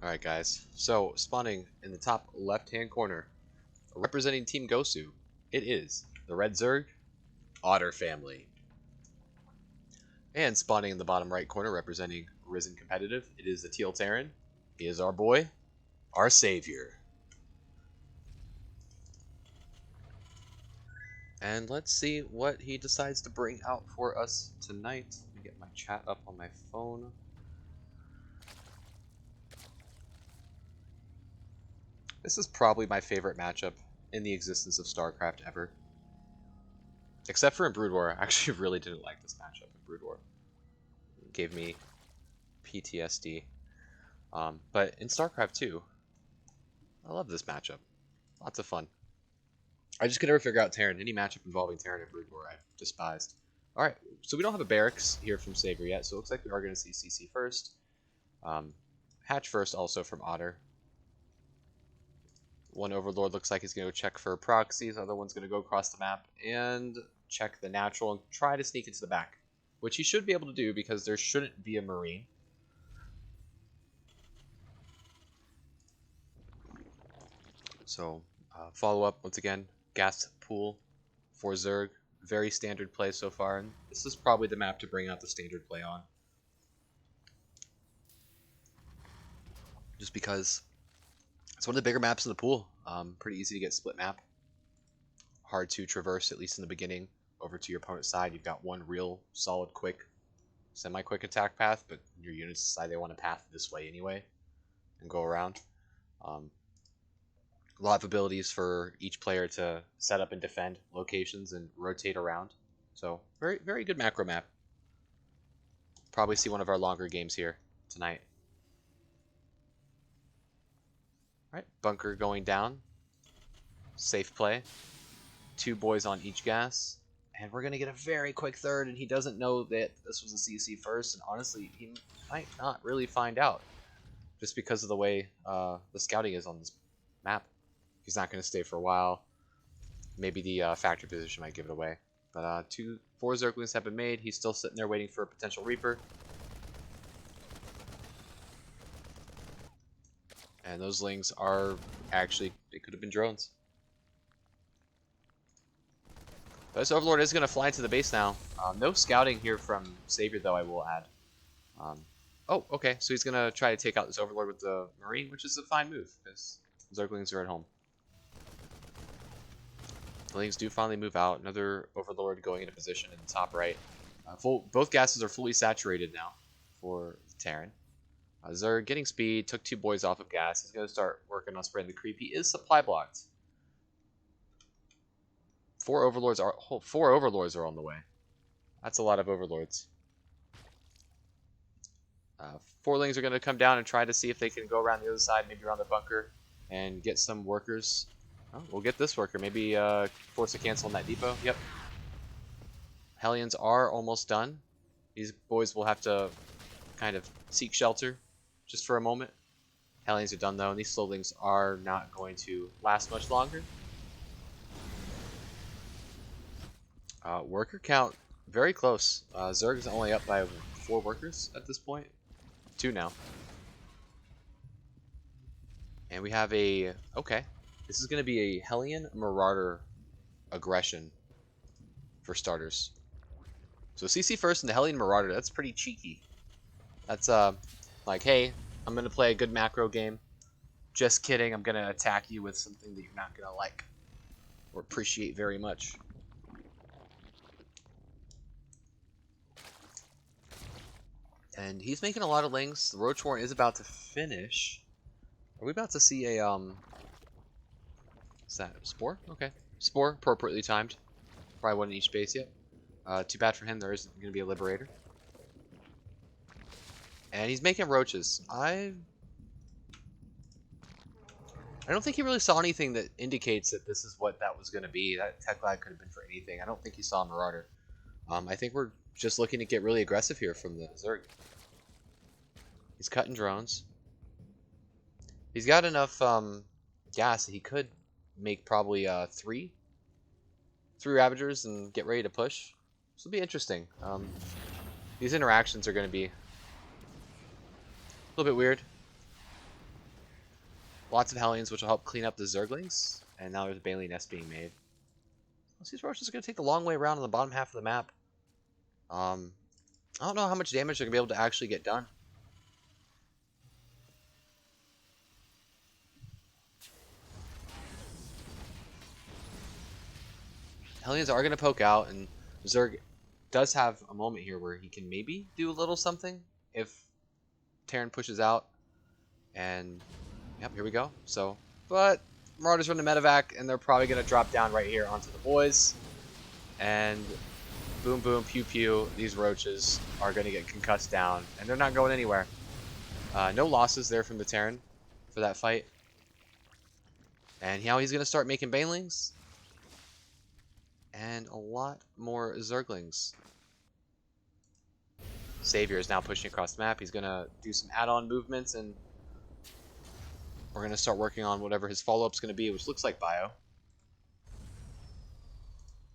Alright guys, so spawning in the top left-hand corner, representing Team Gosu, it is the Red Zerg Otter family. And spawning in the bottom right corner, representing Ris3n Competitive, it is the Teal Terran. He is our boy, our savior. And let's see what he decides to bring out for us tonight. Let me get my chat up on my phone. This is probably my favorite matchup in the existence of StarCraft ever. Except for in Brood War. I actually really didn't like this matchup in Brood War. It gave me PTSD. But in StarCraft 2, I love this matchup. Lots of fun. I just could never figure out Terran. Any matchup involving Terran and Brood War I've despised. Alright, so we don't have a barracks here from Saber yet, so it looks like we are going to see CC first. Hatch first also from Otter. One Overlord looks like he's going to go check for proxies. The other one's going to go across the map and check the natural and try to sneak into the back, which he should be able to do because there shouldn't be a Marine. So follow up once again. Gas pool for Zerg. Very standard play so far, and this is probably the map to bring out the standard play on. Just because it's one of the bigger maps in the pool. Pretty easy to get split map. Hard to traverse, at least in the beginning, over to your opponent's side. You've got one real solid, quick, semi-quick attack path, but your units decide they want to path this way anyway and go around. A lot of abilities for each player to set up and defend locations and rotate around. So very, very good macro map. Probably see one of our longer games here tonight. Alright, bunker going down. Safe play. 2 boys on each gas. And we're going to get a very quick third, and he doesn't know that this was a CC first, and honestly, he might not really find out. Just because of the way the scouting is on this map. He's not going to stay for a while. Maybe the factory position might give it away. But 4 Zerglings have been made. He's still sitting there waiting for a potential Reaper. And those lings are actually, they could have been drones. But this Overlord is going to fly to the base now. No scouting here from Savior, though, I will add. Oh, okay. So he's going to try to take out this Overlord with the Marine, which is a fine move, because Zerglings are at home. The lings do finally move out. Another Overlord going into position in the top right. Both gases are fully saturated now for the Terran. Zerg getting speed, took 2 boys off of gas. He's going to start working on spreading the creep. He is supply blocked. 4 Overlords are on the way. That's a lot of Overlords. 4 lings are going to come down and try to see if they can go around the other side, maybe around the bunker, and get some workers. Oh, we'll get this worker. Maybe force a cancel on that depot. Yep. Hellions are almost done. These boys will have to kind of seek shelter just for a moment. Hellions are done though, and these slowlings are not going to last much longer. Worker count very close. Zerg is only up by 4 workers at this point. 2 now. And we have a... Okay. This is going to be a Hellion Marauder aggression for starters. So CC first and the Hellion Marauder, that's pretty cheeky. That's like, hey, I'm going to play a good macro game. Just kidding, I'm going to attack you with something that you're not going to like or appreciate very much. And he's making a lot of lings. The Roach Warren is about to finish. Are we about to see a, is that Spore? Okay. Spore, appropriately timed. Probably one in each base yet. Too bad for him, there isn't going to be a Liberator. And he's making roaches. I don't think he really saw anything that indicates that this is what that was going to be. That tech lag could have been for anything. I don't think he saw a Marauder. I think we're just looking to get really aggressive here from the Zerg. He's cutting drones. He's got enough gas that he could make probably 3 Ravagers and get ready to push. This will be interesting. These interactions are going to be a little bit weird. Lots of Hellions, which will help clean up the Zerglings. And now there's a Bailey nest being made. These Roaches are going to take the long way around on the bottom half of the map. I don't know how much damage they're going to be able to actually get done. Hellions are going to poke out, and Zerg does have a moment here where he can maybe do a little something if Terran pushes out. And, yep, here we go. So, but Marauders run the medevac, and they're probably going to drop down right here onto the boys. And boom, boom, pew, pew. These Roaches are going to get concussed down, and they're not going anywhere. No losses there from the Terran for that fight. And now he's going to start making Banelings. And a lot more Zerglings. Savior is now pushing across the map. He's going to do some add-on movements, and we're going to start working on whatever his follow-up is going to be, which looks like Bio.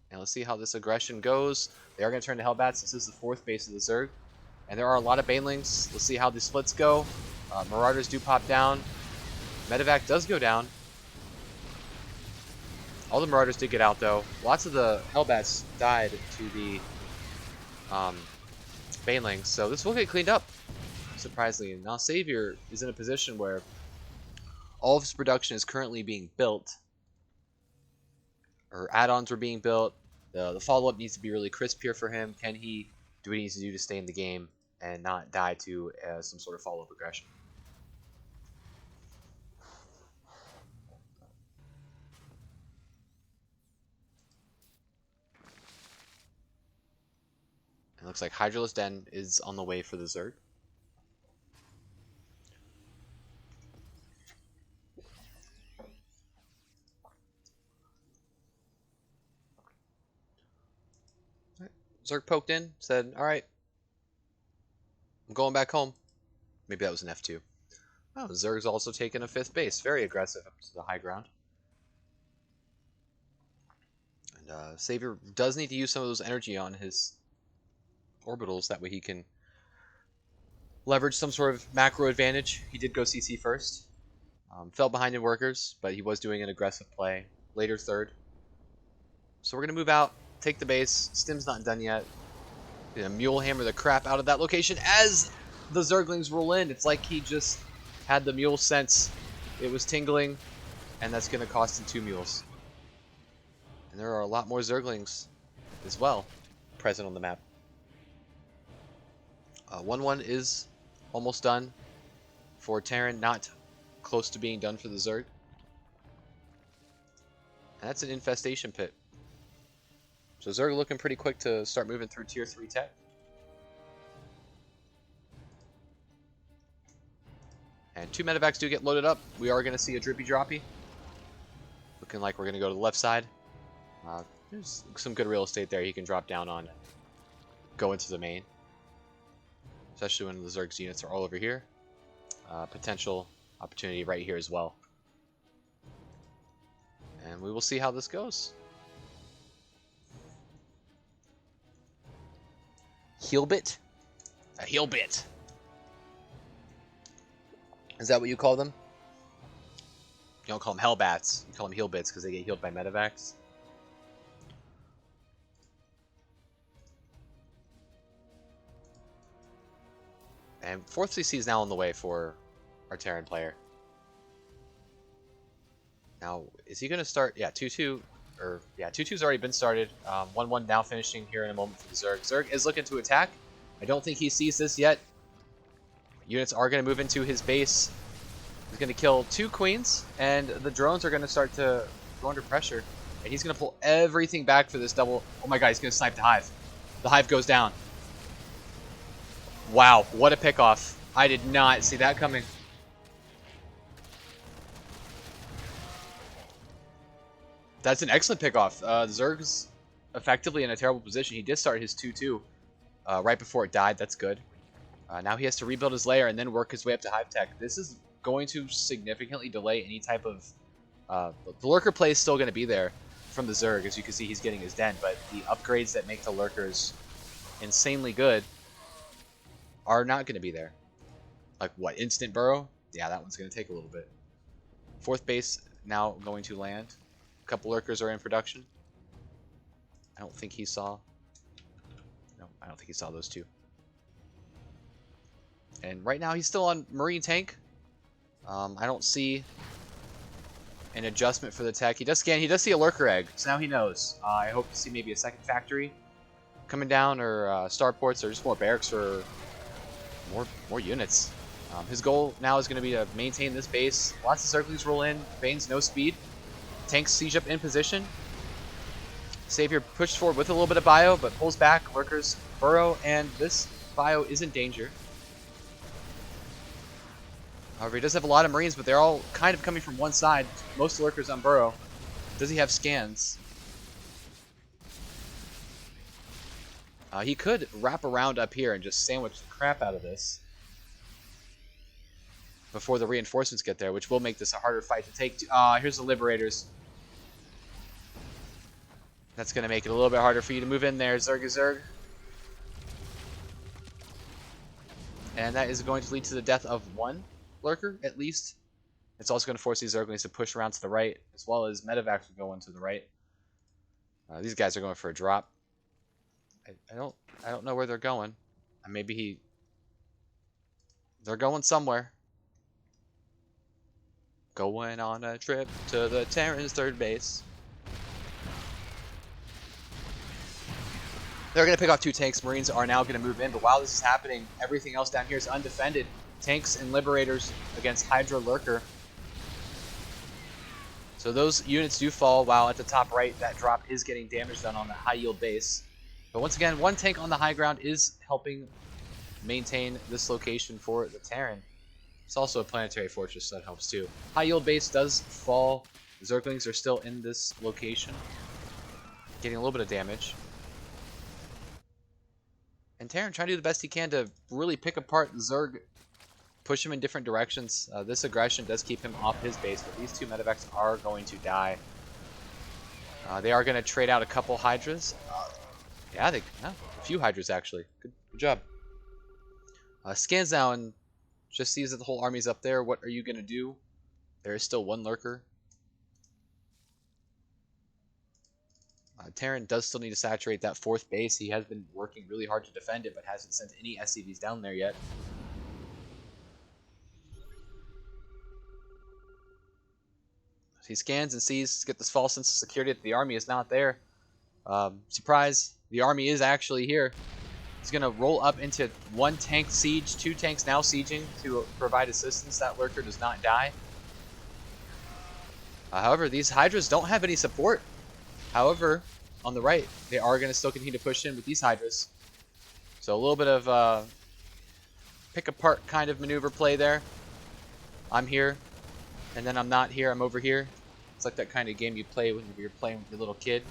And let's see how this aggression goes. They are going to turn to Hellbats. This is the 4th base of the Zerg. And there are a lot of Banelings. Let's see how the splits go. Marauders do pop down. Medevac does go down. All the Marauders did get out, though. Lots of the Hellbats died to the Banelings, so this will get cleaned up, surprisingly. Now Savior is in a position where all of his production is currently being built, or add-ons are being built. The follow-up needs to be really crisp here for him. Can he do what he needs to do to stay in the game and not die to some sort of follow-up aggression? It looks like Hydralisk Den is on the way for the Zerg. Zerg poked in, said, alright, I'm going back home. Maybe that was an F2. Oh, Zerg's also taken a 5th base. Very aggressive up to the high ground. And Savior does need to use some of those energy on his orbitals. That way he can leverage some sort of macro advantage. He did go CC first. Fell behind in workers, but he was doing an aggressive play. Later 3rd. So we're going to move out, take the base. Stim's not done yet. Gonna mule hammer the crap out of that location as the Zerglings roll in. It's like he just had the mule sense. It was tingling, and that's going to cost him 2 mules. And there are a lot more Zerglings as well present on the map. 1-1 is almost done for Terran, not close to being done for the Zerg. And that's an infestation pit. So Zerg looking pretty quick to start moving through tier 3 tech. And 2 medevacs do get loaded up. We are going to see a drippy droppy. Looking like we're going to go to the left side. There's some good real estate there he can drop down on and go into the main. Especially when the Zerg's units are all over here. Potential opportunity right here as well. And we will see how this goes. Heelbit? A heelbit. Is that what you call them? You don't call them hellbats. You call them heelbits because they get healed by medevacs. And 4th CC is now on the way for our Terran player. Now, is he going to start? Yeah, 2-2. Or, yeah, 2-2's already been started. 1-1 now finishing here in a moment for the Zerg. Zerg is looking to attack. I don't think he sees this yet. Units are going to move into his base. He's going to kill 2 queens, and the drones are going to start to go under pressure. And he's going to pull everything back for this double. Oh my god, he's going to snipe the hive. The hive goes down. Wow, what a pickoff. I did not see that coming. That's an excellent pickoff. Zerg's effectively in a terrible position. He did start his 2-2 right before it died. That's good. Now he has to rebuild his lair and then work his way up to hive tech. This is going to significantly delay any type of... the lurker play is still going to be there from the Zerg. As you can see, he's getting his den, but the upgrades that make the lurkers insanely good are not going to be there. Like, what, instant burrow? Yeah, that one's going to take a little bit. Fourth base now going to land. A couple lurkers are in production. I don't think he saw. No, I don't think he saw those two. And right now he's still on Marine tank. I don't see an adjustment for the tech. He does scan. He does see a lurker egg, so now he knows. I hope to see maybe a second factory coming down, or starports, or just more barracks for more units. His goal now is going to be to maintain this base. Lots of Zerglings roll in. Bane's no speed. Tanks siege up in position. Savior pushes forward with a little bit of bio, but pulls back. Lurkers burrow, and this bio is in danger. However, he does have a lot of Marines, but they're all kind of coming from one side. Most lurkers on burrow. Does he have scans? He could wrap around up here and just sandwich the crap out of this before the reinforcements get there, which will make this a harder fight to take. Here's the Liberators. That's going to make it a little bit harder for you to move in there, Zerg. And that is going to lead to the death of one lurker, at least. It's also going to force these Zerglings to push around to the right, as well as Medevacs will go into the right. These guys are going for a drop. I don't know where they're going. They're going somewhere. Going on a trip to the Terran's third base. They're going to pick off two tanks. Marines are now going to move in, but while this is happening, everything else down here is undefended. Tanks and Liberators against Hydra Lurker. So those units do fall, while at the top right, that drop is getting damage done on the high yield base. But once again, one tank on the high ground is helping maintain this location for the Terran. It's also a planetary fortress, so that helps too. High yield base does fall. The Zerglings are still in this location, getting a little bit of damage. And Terran trying to do the best he can to really pick apart Zerg, push him in different directions. This aggression does keep him off his base, but these two Medevacs are going to die. They are going to trade out a couple Hydras. Yeah, a few Hydras actually. Good job. Scans now and just sees that the whole army's up there. What are you going to do? There is still one lurker. Terran does still need to saturate that fourth base. He has been working really hard to defend it, but hasn't sent any SCVs down there yet. He scans and sees to get this false sense of security that the army is not there. Surprise, the army is actually here. He's going to roll up into one tank siege, two tanks now sieging to provide assistance. That lurker does not die. However, these Hydras don't have any support. However, on the right, they are going to still continue to push in with these Hydras. So a little bit of pick apart kind of maneuver play there. I'm here, and then I'm not here, I'm over here. It's like that kind of game you play when you're playing with your little kid.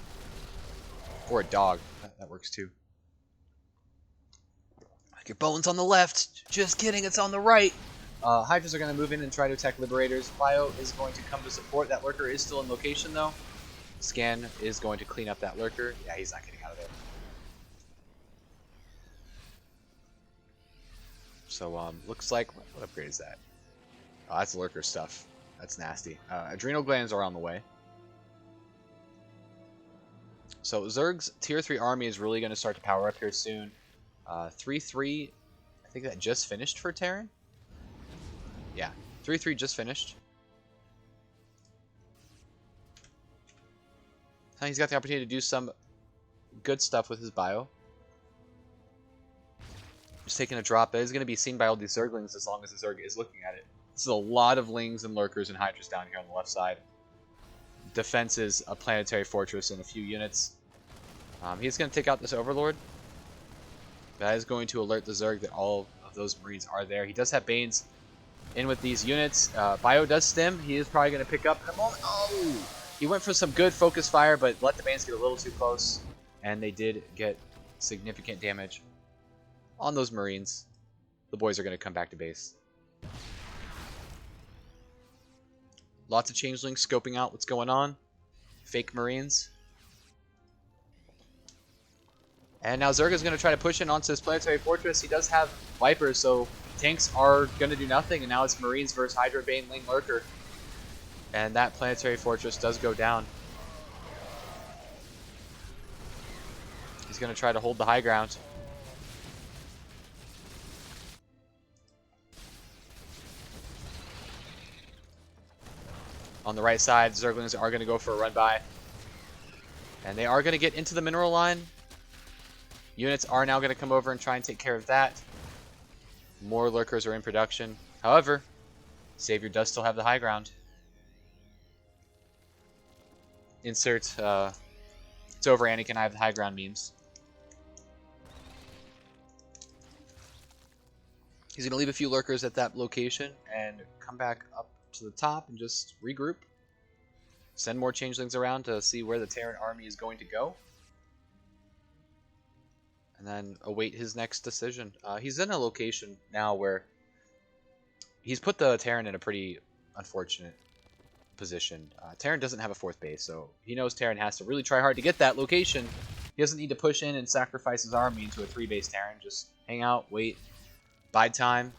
Or a dog. That works too. Like your bone's on the left. Just kidding, it's on the right. Hydras are going to move in and try to attack Liberators. Bio is going to come to support. That lurker is still in location though. Scan is going to clean up that lurker. Yeah, he's not getting out of there. So, looks like... What upgrade is that? Oh, that's lurker stuff. That's nasty. Adrenal glands are on the way. So, Zerg's Tier 3 army is really going to start to power up here soon. 3-3... I think that just finished for Terran? Yeah. 3-3 just finished. Now he's got the opportunity to do some good stuff with his bio. Just taking a drop. That is going to be seen by all these Zerglings as long as the Zerg is looking at it. This is a lot of Lings and Lurkers and Hydras down here on the left side. Defense is a planetary fortress and a few units. He's going to take out this Overlord. That is going to alert the Zerg that all of those Marines are there. He does have Banes in with these units. Bio does stim. He is probably going to pick up in a moment. Oh! He went for some good focus fire, but let the Banes get a little too close. And they did get significant damage on those Marines. The boys are going to come back to base. Lots of changelings scoping out what's going on. Fake Marines. And now Zerg is going to try to push in onto this planetary fortress. He does have Vipers, so tanks are going to do nothing. And now it's Marines versus Hydra, Bane, Ling, Lurker. And that planetary fortress does go down. He's going to try to hold the high ground. On the right side, Zerglings are going to go for a run by. And they are going to get into the mineral line. Units are now going to come over and try and take care of that. More lurkers are in production. However, Savior does still have the high ground. Insert, it's over Anakin, I have the high ground memes. He's going to leave a few lurkers at that location and come back up to the top and just regroup. Send more changelings around to see where the Terran army is going to go. And then await his next decision. He's in a location now where he's put the Terran in a pretty unfortunate position. Terran doesn't have a fourth base, so he knows Terran has to really try hard to get that location. He doesn't need to push in and sacrifice his army into a 3-base Terran. Just hang out, wait, bide time.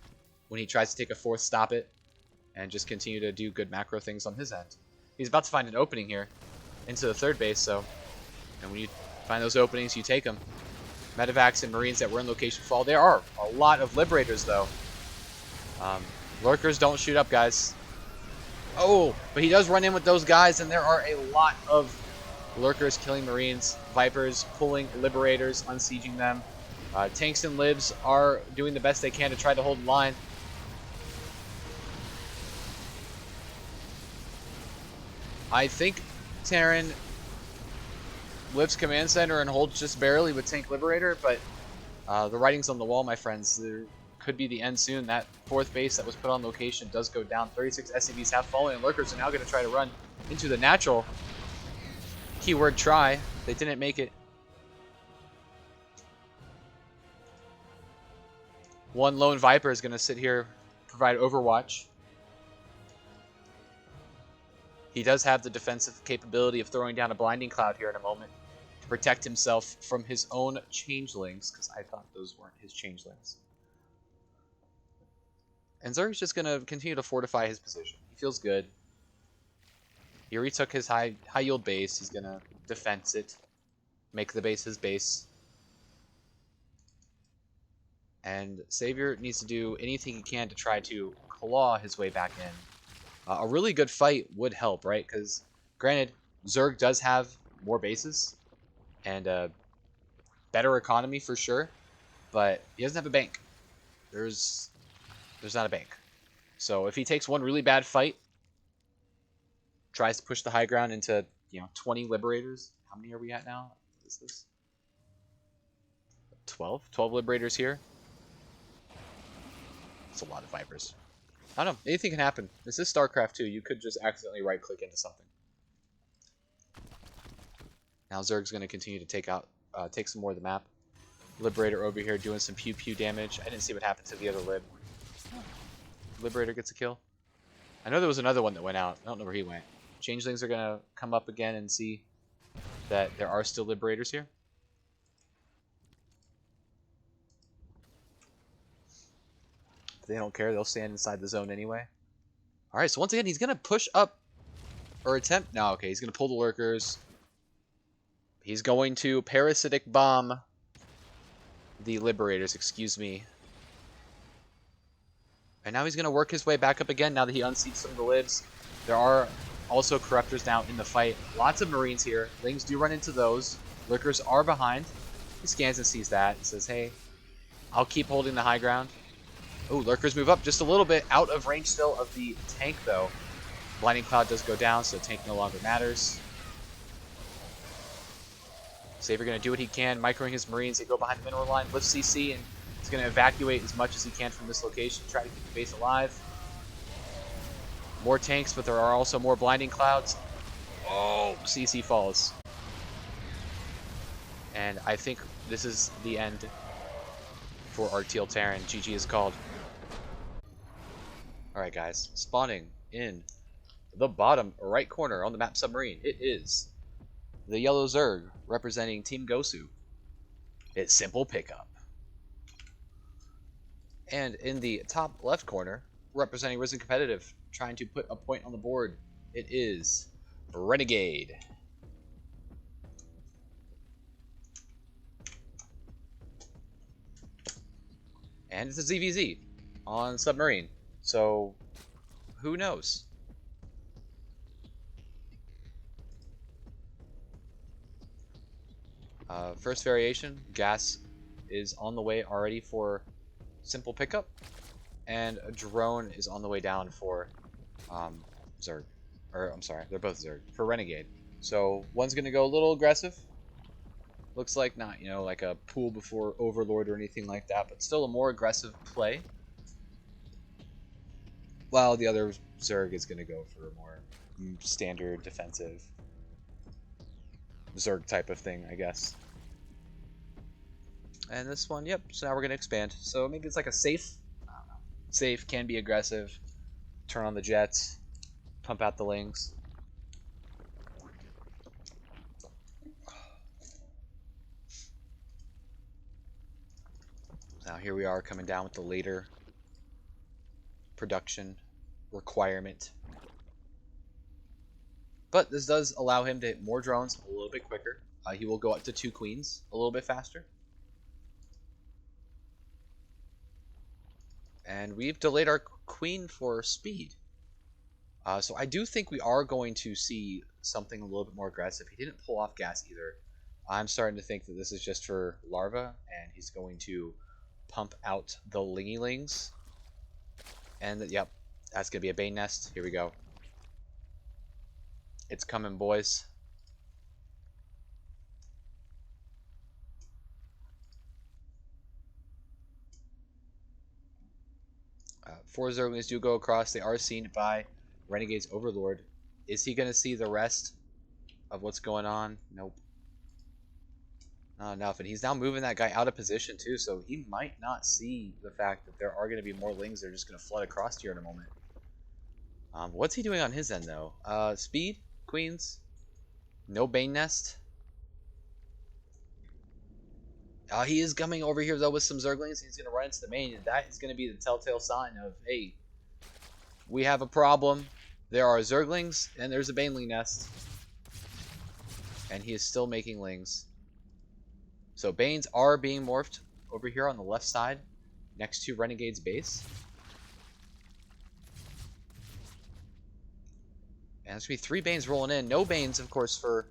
When he tries to take a fourth, stop it, and just continue to do good macro things on his end. He's about to find an opening here into the 3rd base, so, and when you find those openings, you take them. Medevacs and Marines that were in location fall. There are a lot of Liberators, though. Lurkers don't shoot up, guys. Oh, but he does run in with those guys, and there are a lot of Lurkers killing Marines. Vipers pulling Liberators, unsieging them. Tanks and Libs are doing the best they can to try to hold the line. I think Terran lifts Command Center and holds just barely with Tank Liberator, but the writing's on the wall, my friends. There could be the end soon. That 4th base that was put on location does go down. 36 SCVs have fallen, and Lurkers are now going to try to run into the natural. Keyword try. They didn't make it. One lone Viper is going to sit here, provide overwatch. He does have the defensive capability of throwing down a blinding cloud here in a moment to protect himself from his own changelings, because I thought those weren't his changelings. And Zerg's just going to continue to fortify his position. He feels good. He retook his high yield base. He's going to defense it, make the base his base. And Savior needs to do anything he can to try to claw his way back in. A really good fight would help, right? Because, granted, Zerg does have more bases and a better economy for sure, but he doesn't have a bank. There's not a bank. So if he takes one really bad fight, tries to push the high ground into 20 Liberators. How many are we at now? What is this? 12? 12 Liberators here. That's a lot of Vipers. I don't know. Anything can happen. This is StarCraft 2. You could just accidentally right-click into something. Now Zerg's going to continue to take some more of the map. Liberator over here doing some pew-pew damage. I didn't see what happened to the other Lib. Liberator gets a kill. I know there was another one that went out. I don't know where he went. Changelings are going to come up again and see that there are still Liberators here. They don't care. They'll stand inside the zone anyway. Alright, so once again, he's going to push up or attempt. No, okay, he's going to pull the Lurkers. He's going to parasitic bomb the Liberators, excuse me. And now he's going to work his way back up again now that he unseats some of the Libs. There are also Corruptors now in the fight. Lots of Marines here. Lings do run into those. Lurkers are behind. He scans and sees that and says, hey, I'll keep holding the high ground. Oh, Lurkers move up just a little bit, out of range still of the tank, though. Blinding Cloud does go down, so tank no longer matters. Savior going to do what he can, microing his Marines. They go behind the mineral line, lift CC, and he's going to evacuate as much as he can from this location, try to keep the base alive. More tanks, but there are also more Blinding Clouds. Oh, CC falls. And I think this is the end for our Teal Terran. GG is called. Alright guys, spawning in the bottom right corner on the map Submarine, it is the yellow Zerg representing Team Gosu. It's simple pickup. And in the top left corner, representing Ris3n Competitive, trying to put a point on the board, It is Renegade. And it's a ZVZ on Submarine. So, who knows? First variation, gas is on the way already for simple pickup, and a drone is on the way down for Zerg. Or, I'm sorry, they're both Zerg. For Renegade. So, one's going to go a little aggressive. Looks like not, you know, like a pool before Overlord or anything like that, but still a more aggressive play. While the other Zerg is going to go for a more standard defensive Zerg type of thing, I guess. And this one, yep, so now we're going to expand. So maybe it's like a safe, I don't know. Safe, can be aggressive, turn on the jets, pump out the lings. Now here we are coming down with the later production requirement. But this does allow him to hit more drones a little bit quicker. He will go up to 2 queens a little bit faster. And we've delayed our queen for speed. So I do think we are going to see something a little bit more aggressive. He didn't pull off gas either. I'm starting to think that this is just for larva, and he's going to pump out the lingy-lings. And yep, that's going to be a Bane nest. Here we go. It's coming, boys. Four Zerglings do go across. They are seen by Renegade's Overlord. Is he going to see the rest of what's going on? Nope. Not enough. And he's now moving that guy out of position, too, so he might not see the fact that there are going to be more lings that are just going to flood across here in a moment. What's he doing on his end, though? Speed? Queens? No Bane Nest? He is coming over here, though, with some Zerglings. He's going to run into the main, and that is going to be the telltale sign of, hey, we have a problem. There are Zerglings, and there's a Baneling nest. And he is still making lings. So Banes are being morphed over here on the left side, next to Renegade's base. And there's going to be 3 Banes rolling in. No Banes, of course, for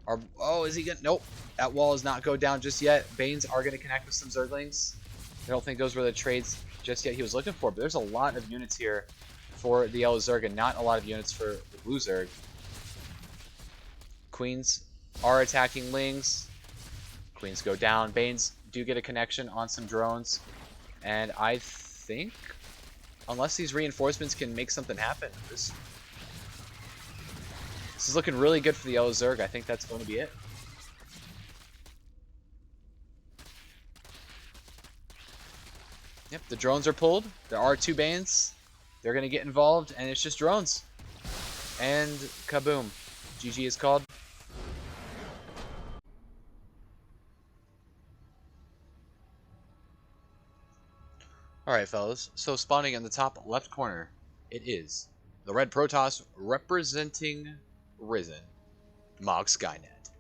our... Oh, is he going to... Nope. That wall does not go down just yet. Banes are going to connect with some Zerglings. I don't think those were the trades just yet he was looking for, but there's a lot of units here for the yellow Zerg and not a lot of units for the blue Zerg. Queens are attacking lings. Queens go down. Banes do get a connection on some drones. And I think, unless these reinforcements can make something happen, this is looking really good for the yellow Zerg. I think that's going to be it. Yep, the drones are pulled. There are 2 Banes. They're going to get involved, and it's just drones. And kaboom. GG is called. Alright, fellas. So spawning in the top left corner, it is the red Protoss representing Ris3n, Mog Skynet.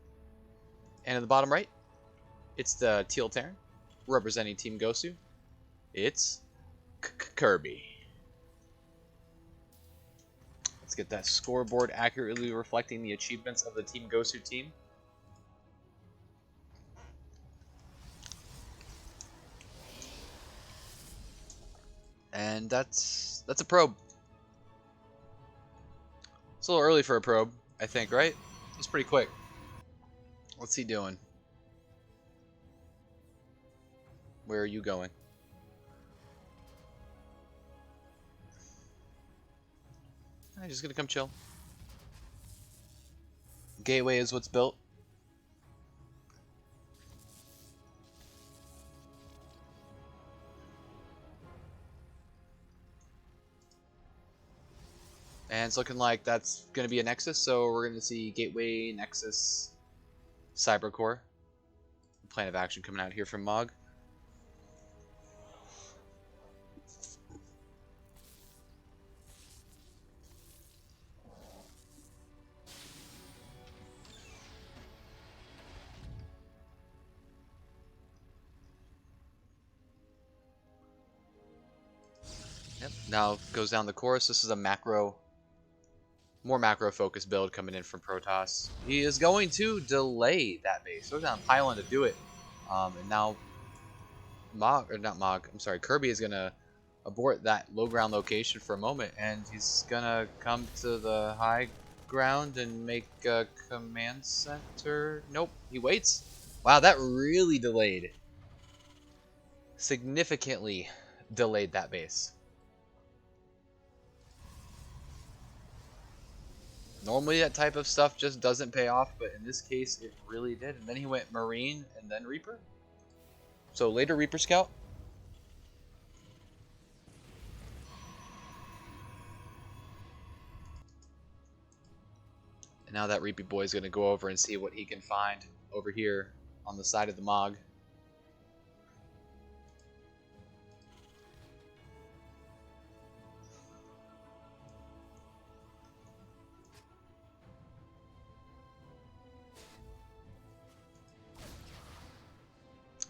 And in the bottom right, it's the teal Terran representing Team Gosu. It's Kirby. Let's get that scoreboard accurately reflecting the achievements of the Team Gosu team. And that's a probe. It's a little early for a probe, I think, right? It's pretty quick. What's he doing? Where are you going? I'm just gonna come chill. Gateway is what's built. And it's looking like that's going to be a Nexus, so we're going to see Gateway, Nexus, Cybercore. Plan of action coming out here from Mog. Yep. Now goes down the course. This is a more macro focused build coming in from Protoss. He is going to delay that base. Goes down pylon to do it. And now Kirby is gonna abort that low ground location for a moment, and he's gonna come to the high ground and make a command center. Nope, he waits. Wow, that really delayed. Significantly delayed that base. Normally that type of stuff just doesn't pay off, but in this case it really did. And then he went Marine and then Reaper. So later Reaper Scout. And now that Reaper boy is going to go over and see what he can find over here on the side of the Mog.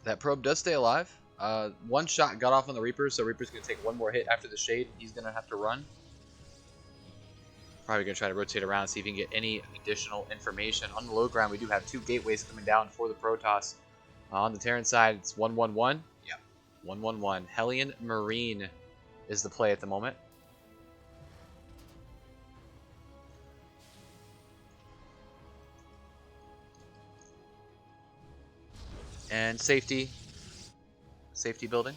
That probe does stay alive. One shot got off on the Reaper, so Reaper's going to take one more hit after the shade. He's going to have to run. Probably going to try to rotate around, see if he can get any additional information. On the low ground, we do have two gateways coming down for the Protoss. On the Terran side, it's 1-1-1. Yeah, 1-1-1. Hellion Marine is the play at the moment. And safety. Safety building.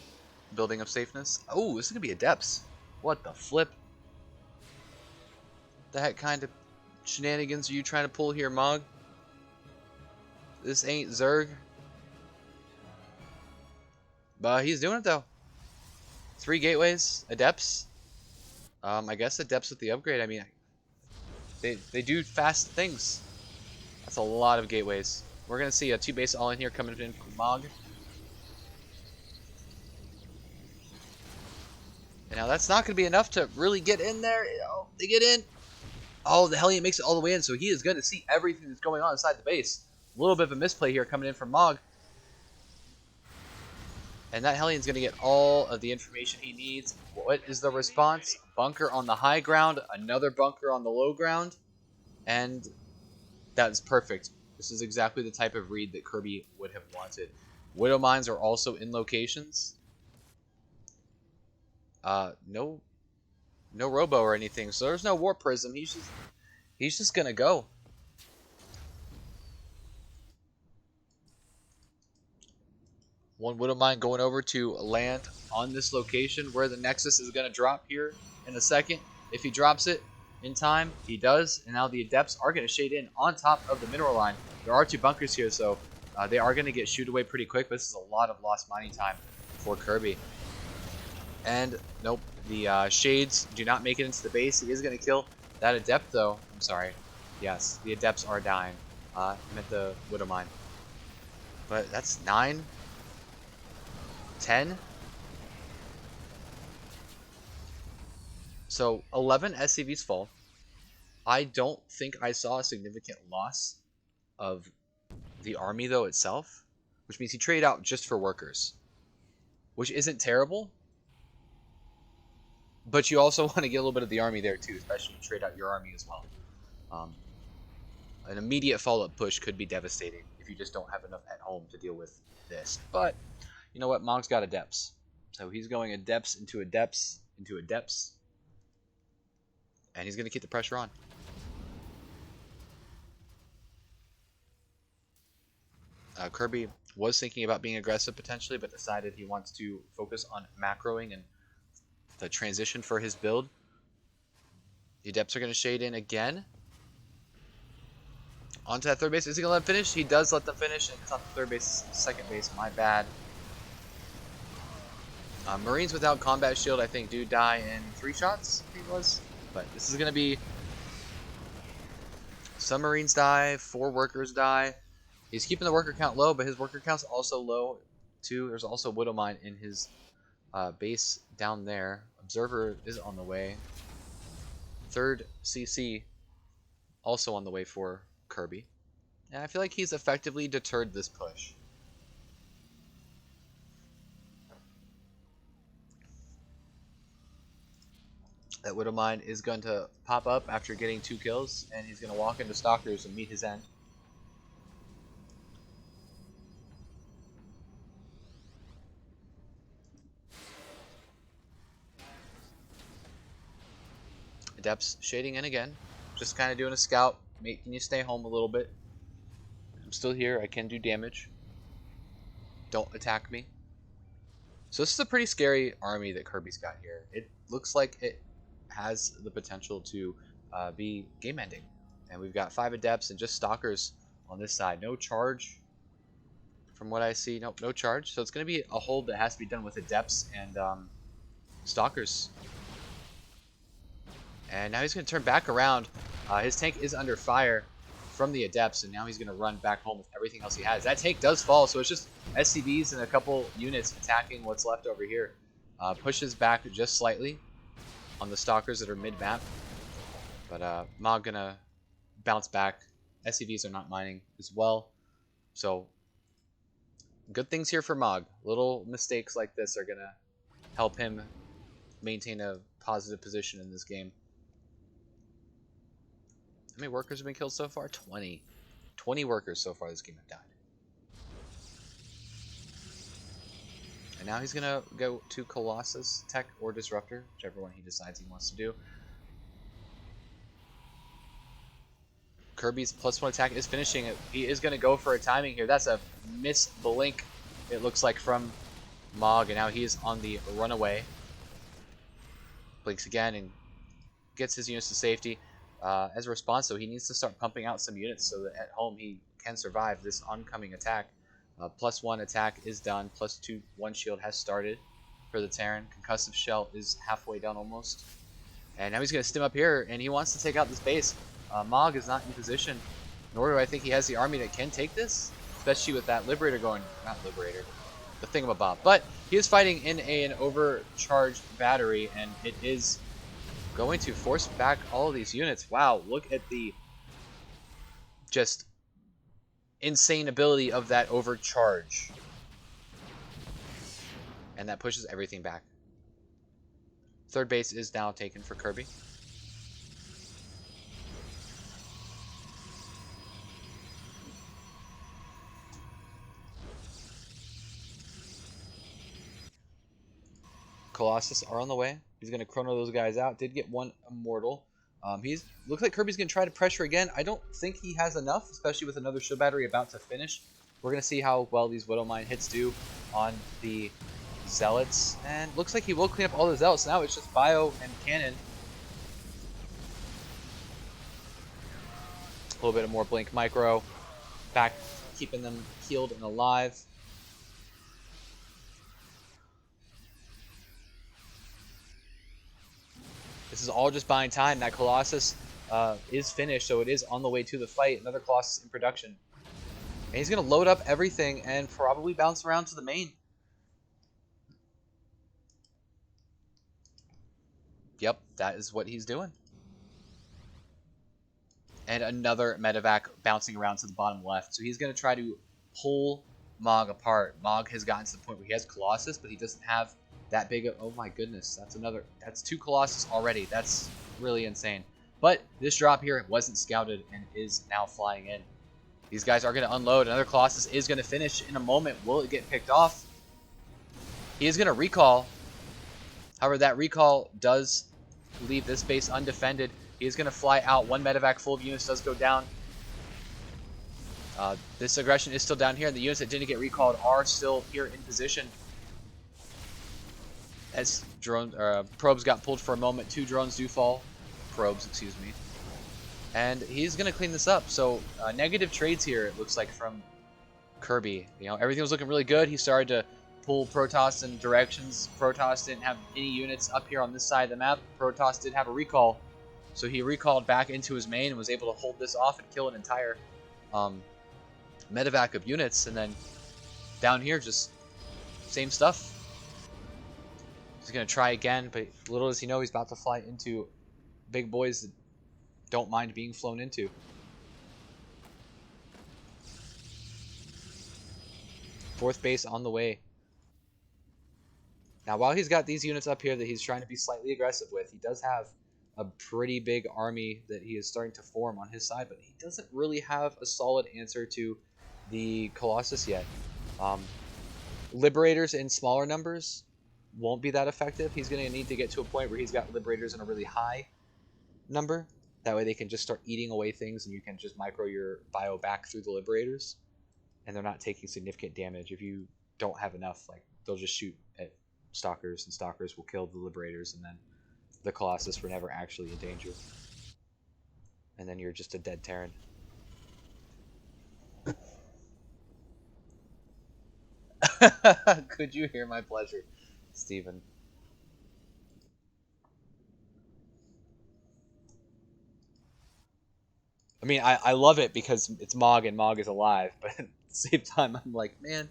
Building of safeness. Oh, this is going to be a depths. What the flip? The heck kind of shenanigans are you trying to pull here, Mog? This ain't Zerg. But he's doing it, though. 3 gateways. Adepts. I guess Adepts with the upgrade. I mean, they do fast things. That's a lot of gateways. We're going to see a 2-base all in here coming in from Mog. And now that's not going to be enough to really get in there. Oh, they get in. Oh, the Hellion makes it all the way in, so he is going to see everything that's going on inside the base. A little bit of a misplay here coming in from Mog. And that Hellion's going to get all of the information he needs. What is the response? Bunker on the high ground, another bunker on the low ground. And that's perfect. This is exactly the type of read that Kirby would have wanted. Widow Mines are also in locations. No Robo or anything, so there's no Warp Prism. He's just gonna go. One Widow Mine going over to land on this location where the Nexus is gonna drop here in a second. If he drops it in time, he does, and now the Adepts are gonna shade in on top of the mineral line. There are 2 bunkers here, so they are gonna get shoot away pretty quick, but this is a lot of lost mining time for Kirby. And nope, the shades do not make it into the base. He is going to kill that Adept, though. I'm sorry. Yes, the Adepts are dying. I meant the Widow Mine. But that's 9, 10. So 11 SCVs fall. I don't think I saw a significant loss of the army, though, itself. Which means he traded out just for workers. Which isn't terrible. But you also want to get a little bit of the army there, too. Especially if you trade out your army as well. An immediate follow-up push could be devastating if you just don't have enough at home to deal with this. But, you know what? Mog's got Adepts. So he's going Adepts into Adepts into Adepts. And he's going to keep the pressure on. Kirby was thinking about being aggressive potentially, but decided he wants to focus on macroing and the transition for his build. The Adepts are going to shade in again. Onto that 3rd base. Is he going to let him finish? He does let them finish. And it's not the 3rd base, it's the 2nd base. My bad. Marines without combat shield, I think, do die in 3 shots, I think it was. But this is going to be... Some Marines die, 4 workers die. He's keeping the worker count low, but his worker count's also low, too. There's also Widow Mine in his base down there. Observer is on the way. 3rd CC also on the way for Kirby. And I feel like he's effectively deterred this push. That Widow Mine is going to pop up after getting 2 kills, and he's going to walk into Stalkers and meet his end. Adepts shading in again. Just kind of doing a scout, making you stay home a little bit. I'm still here. I can do damage. Don't attack me. So this is a pretty scary army that Kirby's got here. It looks like it has the potential to be game ending. And we've got 5 Adepts and just Stalkers on this side. No charge from what I see. Nope, no charge. So it's going to be a hold that has to be done with Adepts and Stalkers. And now he's going to turn back around. His tank is under fire from the Adepts, and now he's going to run back home with everything else he has. That tank does fall, so it's just SCVs and a couple units attacking what's left over here. Pushes back just slightly on the Stalkers that are mid-map. But Mog going to bounce back. SCVs are not mining as well. So, good things here for Mog. Little mistakes like this are going to help him maintain a positive position in this game. How many workers have been killed so far? 20. 20 workers so far this game have died. And now he's going to go to Colossus, Tech, or Disruptor, whichever one he decides he wants to do. Kirby's +1 attack is finishing it. He is going to go for a timing here. That's a miss blink, it looks like, from Mog, and now he is on the runaway. Blinks again and gets his units to safety. As a response, though, he needs to start pumping out some units so that at home he can survive this oncoming attack. +1 attack is done. +2 1 shield has started for the Terran. Concussive shell is halfway done almost. And now he's going to stim up here, and he wants to take out this base. Mog is not in position, nor do I think he has the army that can take this, especially with that Liberator going, not Liberator, the thingamabob. But he is fighting in an overcharged battery, and it is going to force back all of these units. Wow, look at the just insane ability of that overcharge. And that pushes everything back. Third base is now taken for Kirby. Colossus are on the way. He's going to chrono those guys out. Did get 1 immortal. Looks like Kirby's going to try to pressure again. I don't think he has enough, especially with another shield battery about to finish. We're going to see how well these Widow Mine hits do on the Zealots. And looks like he will clean up all the Zealots. Now it's just Bio and Cannon. A little bit of more Blink Micro. Back, keeping them healed and alive. This is all just buying time. That Colossus is finished, so it is on the way to the fight. Another Colossus in production. And he's going to load up everything and probably bounce around to the main. Yep, that is what he's doing. And another medevac bouncing around to the bottom left. So he's going to try to pull Mog apart. Mog has gotten to the point where he has Colossus, but he doesn't have that big of, oh my goodness, that's 2 Colossus already. That's really insane. But this drop here wasn't scouted and is now flying in. These guys are going to unload. Another Colossus is going to finish in a moment. Will it get picked off? He is going to recall. However, that recall does leave this base undefended. He is going to fly out. 1 medevac full of units does go down. This aggression is still down here, and the units that didn't get recalled are still here in position. As probes got pulled for a moment, 2 drones do fall. Probes, excuse me. And he's going to clean this up. So negative trades here, it looks like, from Kirby. You know, everything was looking really good. He started to pull Protoss in directions. Protoss didn't have any units up here on this side of the map. Protoss did have a recall. So he recalled back into his main and was able to hold this off and kill an entire medevac of units. And then down here, just same stuff. He's going to try again, but little does he know he's about to fly into big boys that don't mind being flown into. Fourth base on the way. Now, while he's got these units up here that he's trying to be slightly aggressive with, he does have a pretty big army that he is starting to form on his side, but he doesn't really have a solid answer to the Colossus yet. Liberators in smaller numbers won't be that effective. He's going to need to get to a point where he's got Liberators in a really high number. That way they can just start eating away things and you can just micro your bio back through the Liberators. And they're not taking significant damage. If you don't have enough, like, they'll just shoot at Stalkers, and Stalkers will kill the Liberators, and then the Colossus were never actually in danger. And then you're just a dead Terran. Could you hear my pleasure, Steven? I mean, I love it because it's Mog and Mog is alive, but at the same time, I'm like, man,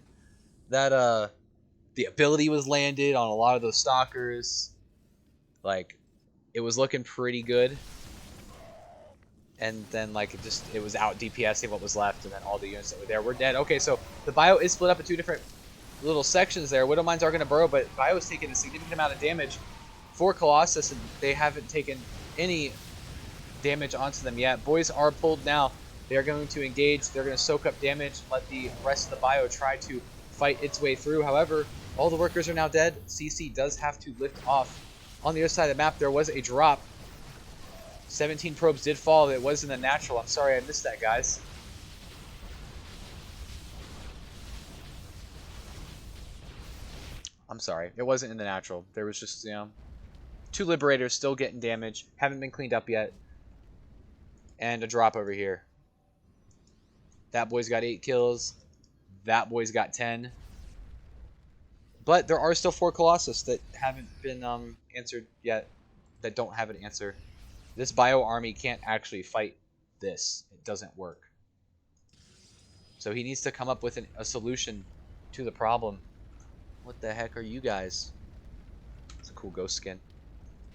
that, the ability was landed on a lot of those Stalkers. Like, it was looking pretty good. And then, like, it was out DPSing what was left, and then all the units that were there were dead. Okay, so the bio is split up in two different little sections there. Widowmines are going to burrow, but bio is taking a significant amount of damage for Colossus, and they haven't taken any damage onto them yet. Boys are pulled now. They are going to engage. They're going to soak up damage, let the rest of the bio try to fight its way through. However, all the workers are now dead. CC does have to lift off. On the other side of the map, there was a drop. 17 probes did fall. It was in the natural. I'm sorry I missed that, guys. I'm sorry. It wasn't in the natural. There was just, you know, 2 Liberators still getting damage. Haven't been cleaned up yet. And a drop over here. That boy's got 8 kills. That boy's got 10. But there are still 4 Colossus that haven't been answered yet. That don't have an answer. This bio army can't actually fight this. It doesn't work. So he needs to come up with a solution to the problem. What the heck are you guys? It's a cool ghost skin.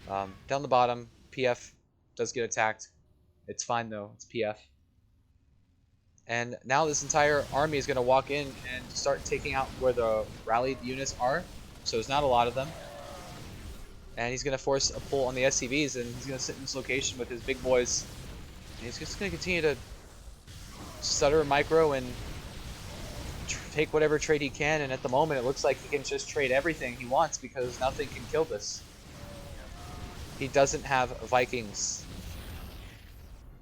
Down the bottom, PF does get attacked. It's fine though. It's PF. And now this entire army is going to walk in and start taking out where the rallied units are. So there's not a lot of them. And he's going to force a pull on the SCVs, and he's going to sit in this location with his big boys. And he's just going to continue to stutter micro and take whatever trade he can. And at the moment, it looks like he can just trade everything he wants because nothing can kill this. He doesn't have Vikings.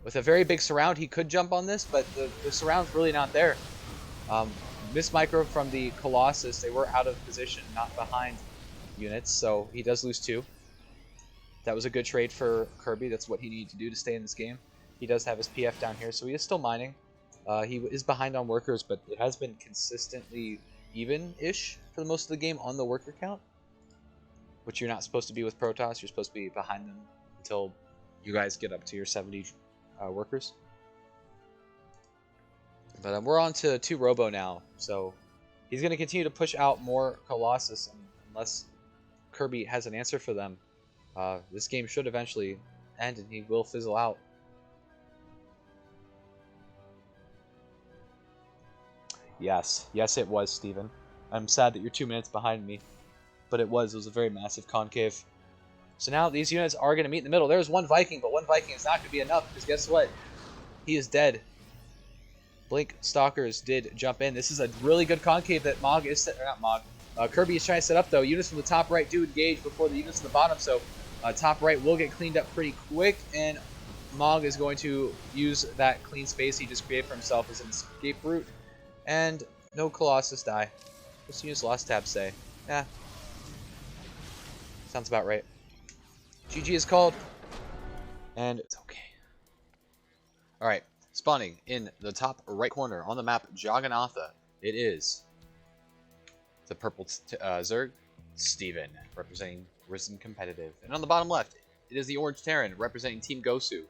With a very big surround, he could jump on this, but the surround's really not there. Miss micro from the Colossus, they were out of position, not behind units, so he does lose 2. That was a good trade for Kirby. That's what he needed to do to stay in this game. He does have his PF down here, so he is still mining. He is behind on workers, but it has been consistently even-ish for the most of the game on the worker count, which you're not supposed to be with Protoss. You're supposed to be behind them until you guys get up to your 70 workers. But we're on to 2 Robo now, so he's going to continue to push out more Colossus unless Kirby has an answer for them. This game should eventually end and he will fizzle out. Yes, it was, Steven. I'm sad that you're 2 minutes behind me, but it was a very massive concave. So now these units are going to meet in the middle. There's 1 Viking, but 1 Viking is not going to be enough because guess what? He is dead. Blink Stalkers did jump in. This is a really good concave that Mog is set, or not Mog. Kirby is trying to set up though. Units from the top right do engage before the units from the bottom, so top right will get cleaned up pretty quick, and Mog is going to use that clean space he just created for himself as an escape route. And no Colossus die. What's use lost tab say? Yeah. Sounds about right. GG is called. And it's okay. Alright. Spawning in the top right corner on the map, Jagannatha. It is the purple Zerg, Steven, representing Ris3n Competitive. And on the bottom left, it is the orange Terran, representing Team Gosu.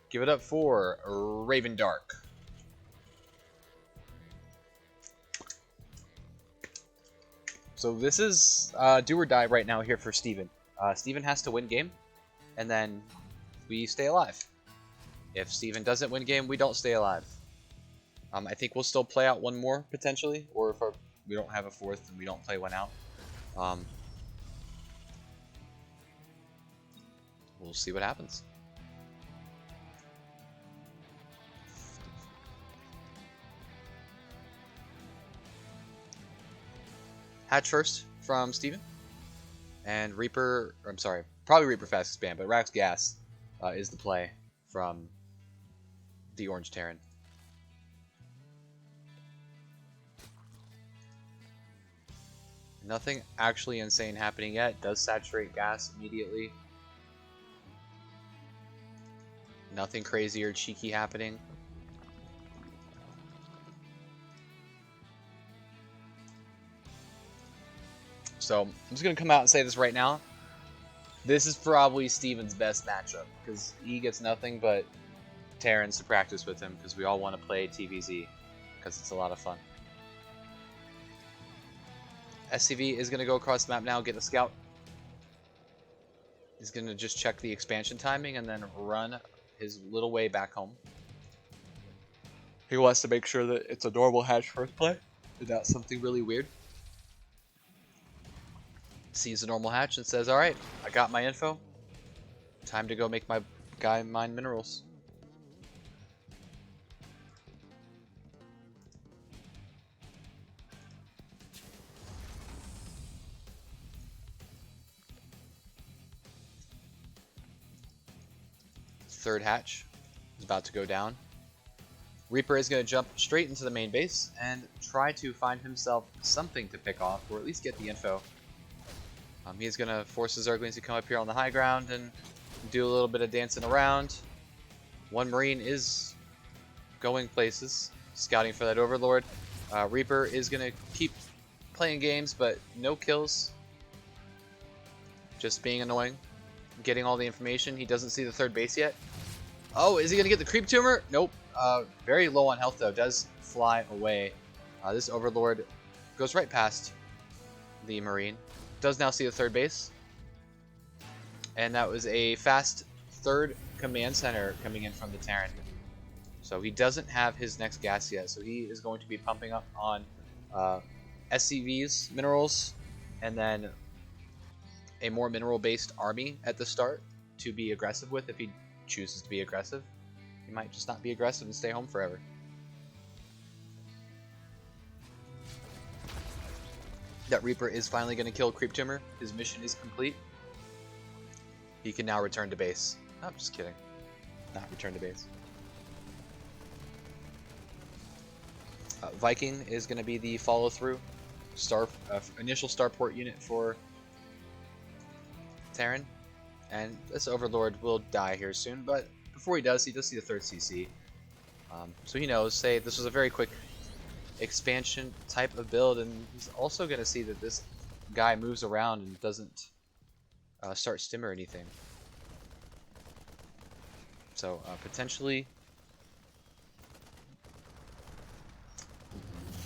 Give it up for Raven Dark. So this is do or die right now here for Steven. Steven has to win game, and then we stay alive. If Steven doesn't win game, we don't stay alive. I think we'll still play out 1 more, potentially, or if we don't have a 4th and we don't play 1 out. we'll see what happens. Hatch first from Steven. And Reaper, I'm sorry, probably Reaper fastest ban, but Rax Gas is the play from the Orange Terran. Nothing actually insane happening yet. Does saturate gas immediately. Nothing crazy or cheeky happening. So I'm just going to come out and say this right now. This is probably Steven's best matchup because he gets nothing but Terrans to practice with him because we all want to play TVZ because it's a lot of fun. SCV is going to go across the map now, get a scout. He's going to just check the expansion timing and then run his little way back home. He wants to make sure that it's a normal hatch first play without something really weird. Sees a normal hatch and says, alright, I got my info. Time to go make my guy mine minerals. Third hatch is about to go down. Reaper is going to jump straight into the main base and try to find himself something to pick off, or at least get the info. He's going to force the Zerglings to come up here on the high ground and do a little bit of dancing around. One Marine is going places, scouting for that Overlord. Reaper is going to keep playing games, but no kills. Just being annoying. Getting all the information. He doesn't see the third base yet. Oh, is he going to get the creep tumor? Nope. Very low on health, though. Does fly away. This Overlord goes right past the Marine. Does now see the third base. And that was a fast third command center coming in from the Terran. So he doesn't have his next gas yet. So he is going to be pumping up on SCVs, minerals, and then a more mineral-based army at the start to be aggressive with if he chooses to be aggressive. He might just not be aggressive and stay home forever. That Reaper is finally going to kill Creep Tumor. His mission is complete. He can now return to base. No, I'm just kidding. Not return to base. Viking is going to be the follow-through initial starport unit for Terran. And this Overlord will die here soon, but before he does see the third CC. So he knows, say, this was a very quick expansion type of build, and he's also going to see that this guy moves around and doesn't start stim or anything. So potentially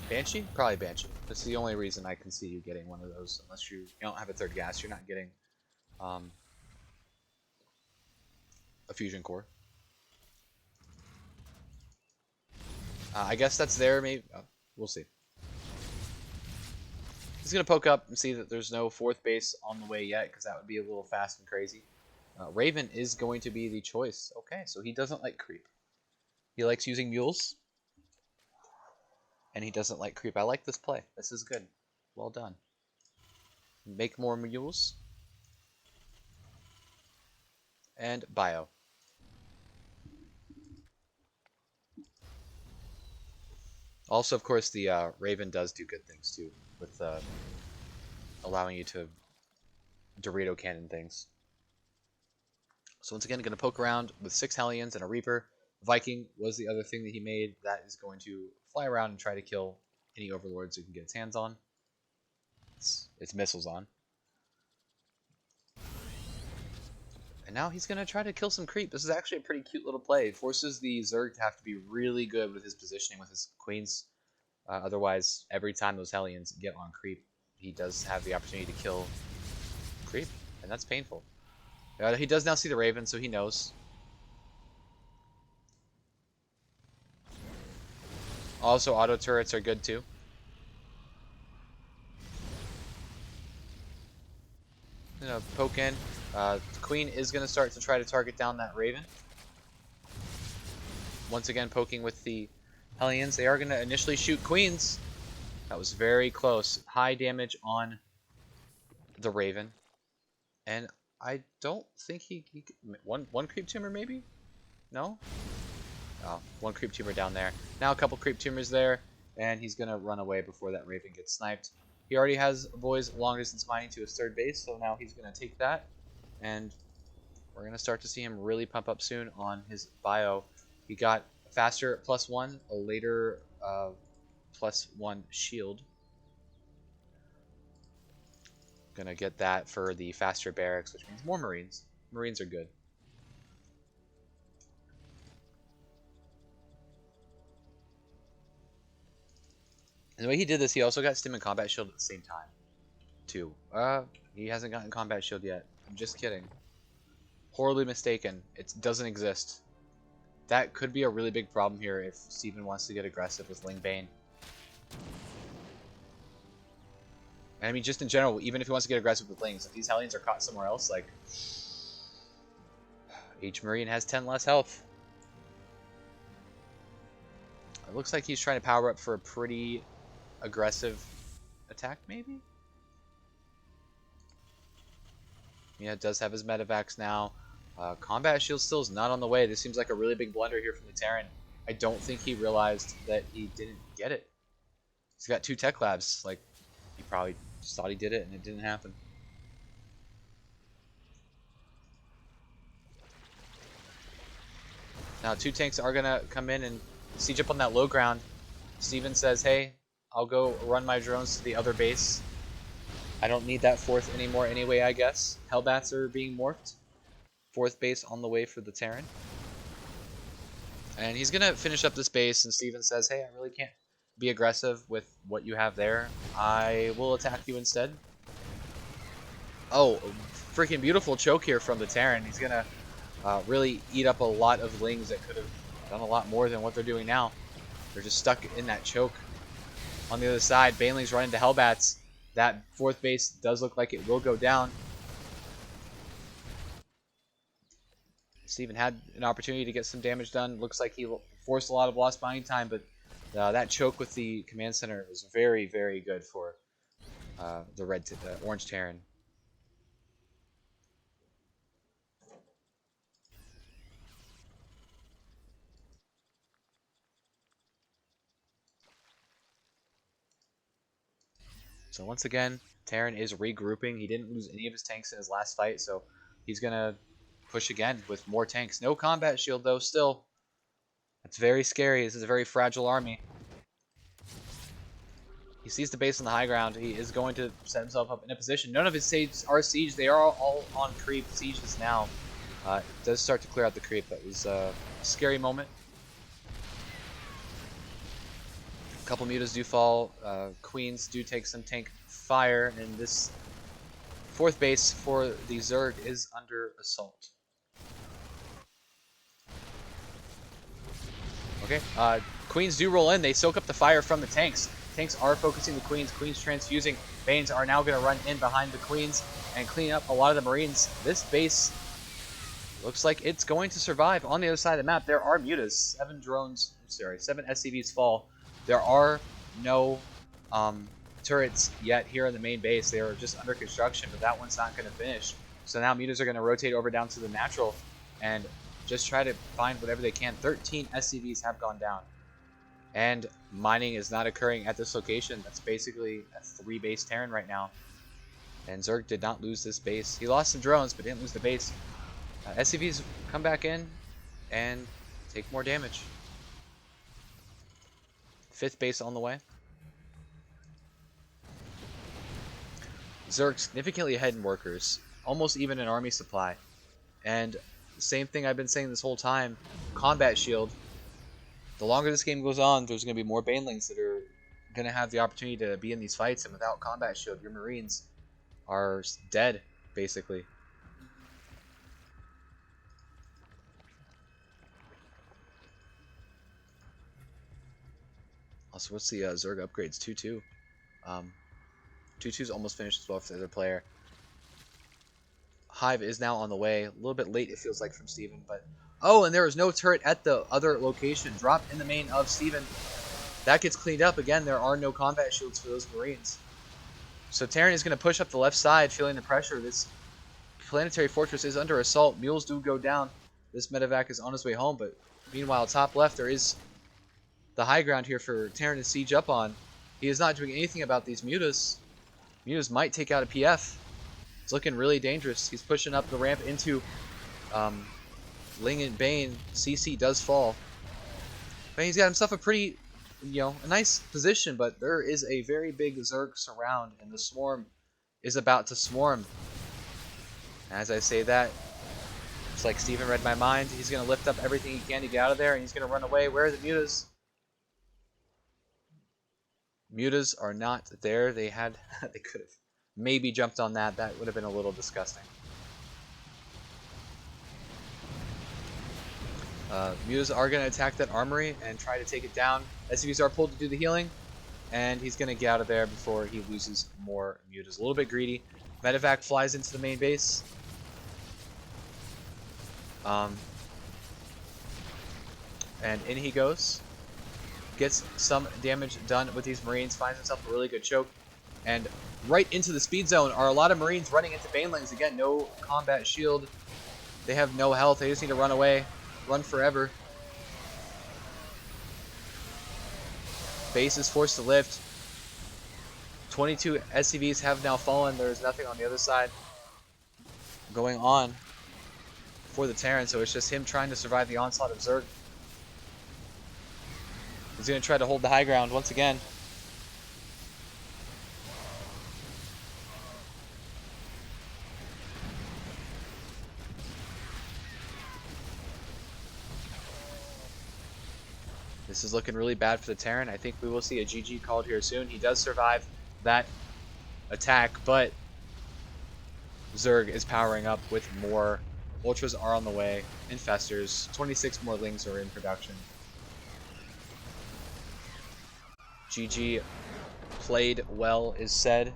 Banshee? Probably Banshee. That's the only reason I can see you getting one of those, unless you don't have a third gas. You're not getting a fusion core. I guess that's there, maybe. We'll see. He's going to poke up and see that there's no fourth base on the way yet, because that would be a little fast and crazy. Raven is going to be the choice. Okay, so he doesn't like creep. He likes using mules. And he doesn't like creep. I like this play. This is good. Well done. Make more mules. And bio. Also, of course, the Raven does do good things too, with allowing you to Dorito cannon things. So once again, going to poke around with 6 Hellions and a Reaper. Viking was the other thing that he made that is going to fly around and try to kill any Overlords he can get its hands on. Its missiles on. And now he's going to try to kill some creep. This is actually a pretty cute little play. It forces the Zerg to have to be really good with his positioning with his queens. Otherwise, every time those Hellions get on creep, he does have the opportunity to kill creep. And that's painful. He does now see the Raven, so he knows. Also, auto turrets are good too. Poke in. The Queen is going to start to try to target down that Raven. Once again, poking with the Hellions. They are going to initially shoot Queens. That was very close. High damage on the Raven. And I don't think he one creep tumor maybe? No? Oh, one creep tumor down there. Now a couple creep tumors there, and he's going to run away before that Raven gets sniped. He already has boys long distance mining to his third base, so now he's going to take that. And we're going to start to see him really pump up soon on his bio. He got a faster +1, a later +1 shield. Gonna get that for the faster barracks, which means more Marines. Marines are good. And the way he did this, he also got Stim and Combat Shield at the same time, too. He hasn't gotten Combat Shield yet. I'm just kidding. Horribly mistaken. It doesn't exist. That could be a really big problem here if Steven wants to get aggressive with Lingbane. And I mean, just in general, even if he wants to get aggressive with Lings, if these Hellions are caught somewhere else, like, each Marine has 10 less health. It looks like he's trying to power up for a pretty aggressive attack, maybe? Yeah, it does have his Medivacs now. Combat Shield still is not on the way. This seems like a really big blunder here from the Terran. I don't think he realized that he didn't get it. He's got 2 tech labs. Like, he probably just thought he did it and it didn't happen. Now 2 tanks are going to come in and siege up on that low ground. Steven says, hey, I'll go run my drones to the other base. I don't need that 4th anymore anyway, I guess. Hellbats are being morphed. 4th base on the way for the Terran. And he's going to finish up this base, and Steven says, hey, I really can't be aggressive with what you have there. I will attack you instead. Oh, freaking beautiful choke here from the Terran. He's going to really eat up a lot of Lings that could have done a lot more than what they're doing now. They're just stuck in that choke. On the other side, Banelings run into Hellbats. That 4th base does look like it will go down. Steven had an opportunity to get some damage done. Looks like he forced a lot of lost buying time, but that choke with the command center was very, very good for the orange Terran. So once again, Terran is regrouping. He didn't lose any of his tanks in his last fight, so he's going to push again with more tanks. No combat shield, though, still. That's very scary. This is a very fragile army. He sees the base on the high ground. He is going to set himself up in a position. None of his sieges are sieged. They are all on creep. Sieges now. It does start to clear out the creep. That was a scary moment. A couple mutas do fall. Queens do take some tank fire. And this 4th base for the Zerg is under assault. Okay, Queens do roll in. They soak up the fire from the tanks. Tanks are focusing the Queens. Queens transfusing. Banes are now going to run in behind the Queens and clean up a lot of the Marines. This base looks like it's going to survive. On the other side of the map, there are mutas. 7 SCVs fall. There are no turrets yet here in the main base. They are just under construction, but that one's not going to finish. So now mutas are going to rotate over down to the natural and just try to find whatever they can. 13 SCVs have gone down. And mining is not occurring at this location. That's basically a 3-base Terran right now. And Zerg did not lose this base. He lost some drones, but didn't lose the base. SCVs come back in and take more damage. 5th base on the way. Zerg significantly ahead in workers. Almost even in army supply. And same thing I've been saying this whole time. Combat shield. The longer this game goes on, there's going to be more Banelings that are going to have the opportunity to be in these fights. And without combat shield, your Marines are dead, basically. Also, what's the Zerg upgrades? 2-2. 2-2's almost finished as well for the other player. Hive is now on the way. A little bit late, it feels like, from Steven, but... Oh, and there is no turret at the other location. Drop in the main of Steven. That gets cleaned up. Again, there are no combat shields for those Marines. So Terran is going to push up the left side, feeling the pressure. This planetary fortress is under assault. Mules do go down. This medevac is on his way home, but meanwhile, top left, there is the high ground here for Terran to siege up on. He is not doing anything about these mutas. Mutas might take out a PF. It's looking really dangerous. He's pushing up the ramp into Ling and Bane. CC does fall. But he's got himself a pretty, a nice position, but there is a very big Zerg surround, and the swarm is about to swarm. As I say that, it's like Steven read my mind. He's going to lift up everything he can to get out of there, and he's going to run away. Where are the mutas? Mutas are not there. They could have maybe jumped on that. That would have been a little disgusting. Mutas are going to attack that armory and try to take it down. SCVs are pulled to do the healing, and he's going to get out of there before he loses more mutas. A little bit greedy. Medevac flies into the main base. And in he goes. Gets some damage done with these Marines. Finds himself a really good choke. And right into the speed zone are a lot of Marines running into Banelings. Again, no combat shield. They have no health. They just need to run away. Run forever. Base is forced to lift. 22 SCVs have now fallen. There's nothing on the other side going on for the Terran, so it's just him trying to survive the onslaught of Zerg. He's going to try to hold the high ground once again. This is looking really bad for the Terran. I think we will see a GG called here soon. He does survive that attack, but Zerg is powering up with more. Ultras are on the way. Infestors. 26 more Lings are in production. GG played well is said.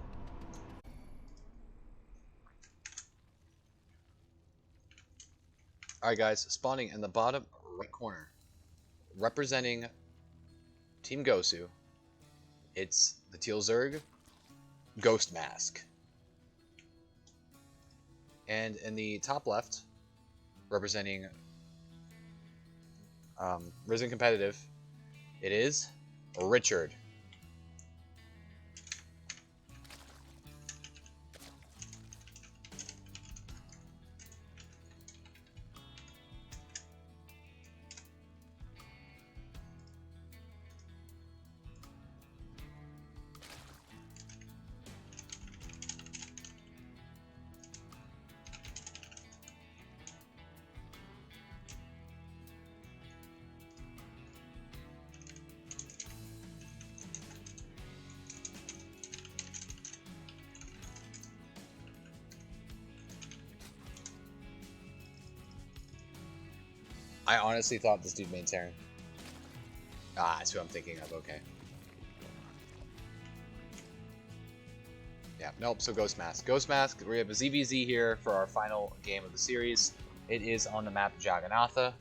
Alright guys, spawning in the bottom right corner. Representing Team Gosu, it's the Teal Zerg, Ghost Mask. And in the top left, representing Ris3n Competitive, it is Richard. I honestly thought this dude made Terran. Ah, that's who I'm thinking of, okay. Yeah, nope, so Ghost Mask. Ghost Mask, we have a ZVZ here for our final game of the series. It is on the map Jagannatha.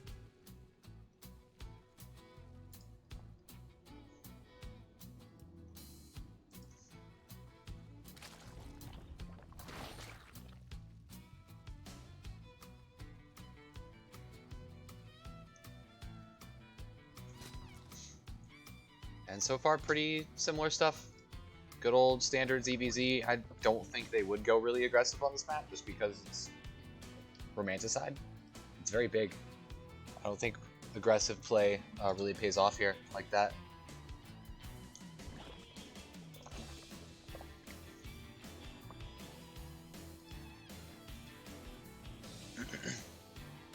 And so far, pretty similar stuff. Good old standard ZVZ. I don't think they would go really aggressive on this map just because it's romanticide. It's very big. I don't think aggressive play really pays off here like that.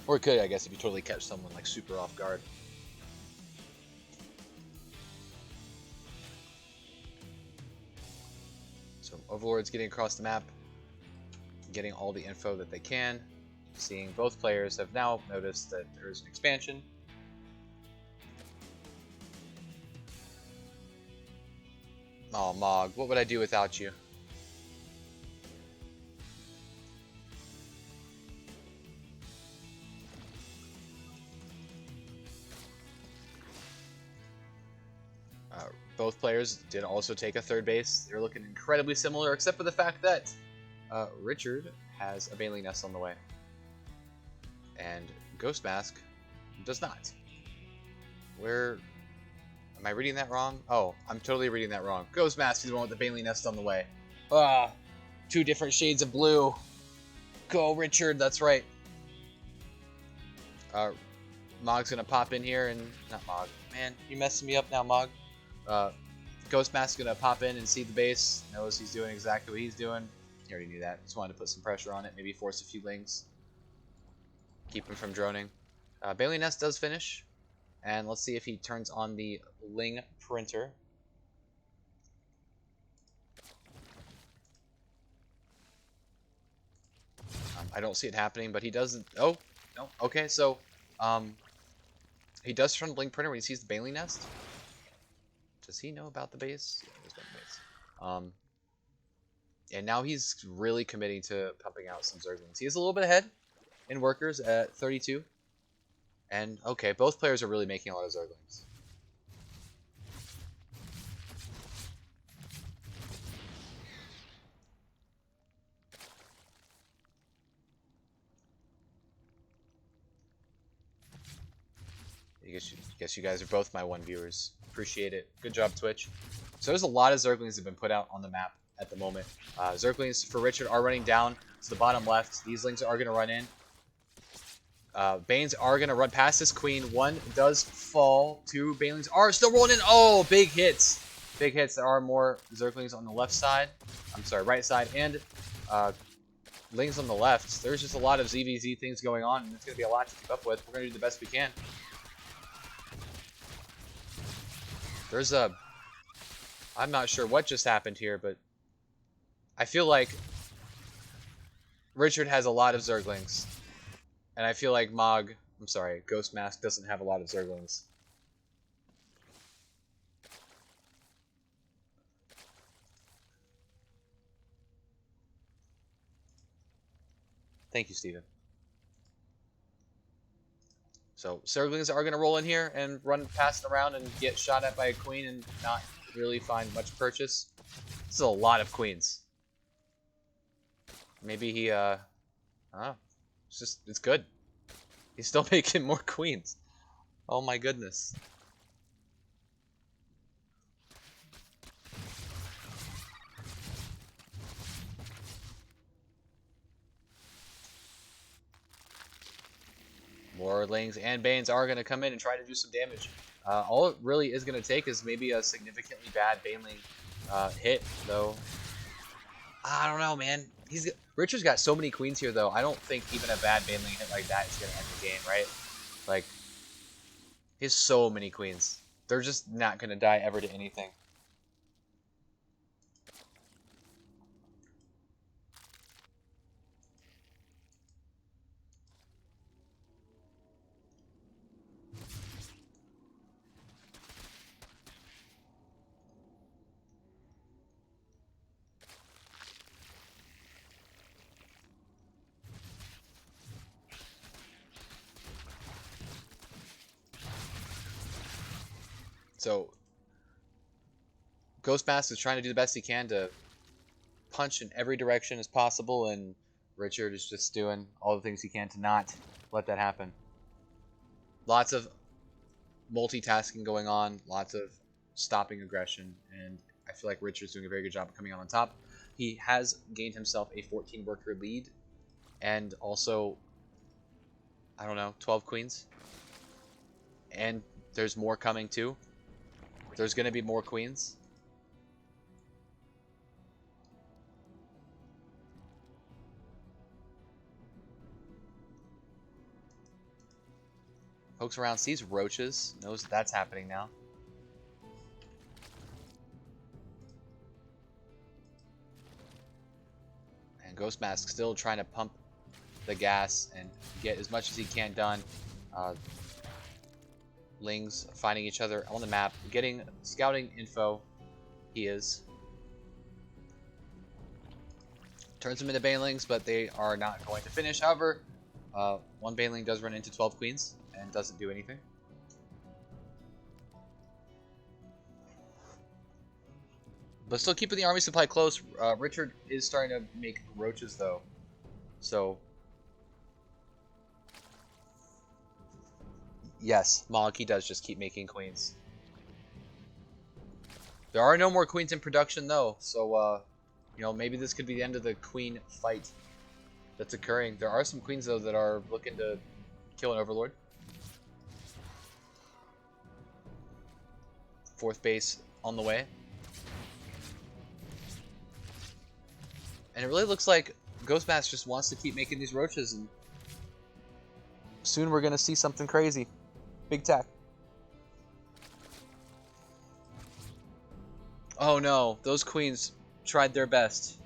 Or it could, I guess, if you totally catch someone like super off guard. So Overlord's getting across the map, getting all the info that they can, seeing both players have now noticed that there is an expansion. Oh, Mog, what would I do without you? Both players did also take a third base. They're looking incredibly similar, except for the fact that Richard has a Baneling Nest on the way. And Ghost Mask does not. Where... Am I reading that wrong? Oh, I'm totally reading that wrong. Ghost Mask is the one with the Baneling Nest on the way. Ah, 2 different shades of blue. Go, Richard, that's right. Mog's gonna pop in here and... Not Mog. Man, you messing me up now, Mog. Ghost Mask's gonna pop in and see the base. Knows he's doing exactly what he's doing. He already knew that. Just wanted to put some pressure on it. Maybe force a few lings. Keep him from droning. Bailey Nest does finish. And let's see if he turns on the Ling printer. I don't see it happening, but he doesn't... Oh, no. Okay, so... he does turn the Ling printer when he sees the Bailey Nest. Does he know about the base? Yeah, he knows about the base. And now he's really committing to pumping out some Zerglings. He is a little bit ahead in workers at 32. And, okay, both players are really making a lot of Zerglings. I guess you guys are both my 1 viewers. Appreciate it. Good job, Twitch. So there's a lot of Zerglings that have been put out on the map at the moment. Zerglings for Richard are running down to the bottom left. These Lings are going to run in. Banes are going to run past this Queen. 1 does fall. 2 Banelings are still rolling in. Oh, big hits. Big hits. There are more Zerglings on the left side. I'm sorry, right side. And Lings on the left. There's just a lot of ZVZ things going on, and it's going to be a lot to keep up with. We're going to do the best we can. There's a... I'm not sure what just happened here, but I feel like Richard has a lot of Zerglings. And I feel like Ghost Mask doesn't have a lot of Zerglings. Thank you, Steven. So, Zerglings are going to roll in here and run past around and get shot at by a Queen and not really find much purchase. This is a lot of Queens. Maybe he, I don't know. It's good. He's still making more Queens. Oh my goodness. More Lings and Banes are going to come in and try to do some damage. All it really is going to take is maybe a significantly bad Baneling hit, though. I don't know, man. Richard's got so many Queens here, though. I don't think even a bad Baneling hit like that is going to end the game, right? Like, he has so many Queens. They're just not going to die ever to anything. So, Ghost Mask is trying to do the best he can to punch in every direction as possible, and Richard is just doing all the things he can to not let that happen. Lots of multitasking going on, lots of stopping aggression, and I feel like Richard's doing a very good job of coming out on top. He has gained himself a 14 worker lead, and also, I don't know, 12 Queens. And there's more coming too. There's going to be more Queens. Pokes around, sees roaches, knows that that's happening now. And Ghost Mask still trying to pump the gas and get as much as he can done. Lings finding each other on the map, getting scouting info. He is. Turns them into Banelings, but they are not going to finish. However, one Baneling does run into 12 Queens and doesn't do anything. But still keeping the army supply close. Richard is starting to make roaches, though. So, yes, Maliki does just keep making queens. There are no more queens in production, though. So, you know, maybe this could be the end of the queen fight that's occurring. There are some queens, though, that are looking to kill an overlord. Fourth base on the way. And it really looks like Ghostmask just wants to keep making these roaches, and soon we're going to see something crazy. Big tech. Oh no, those queens tried their best.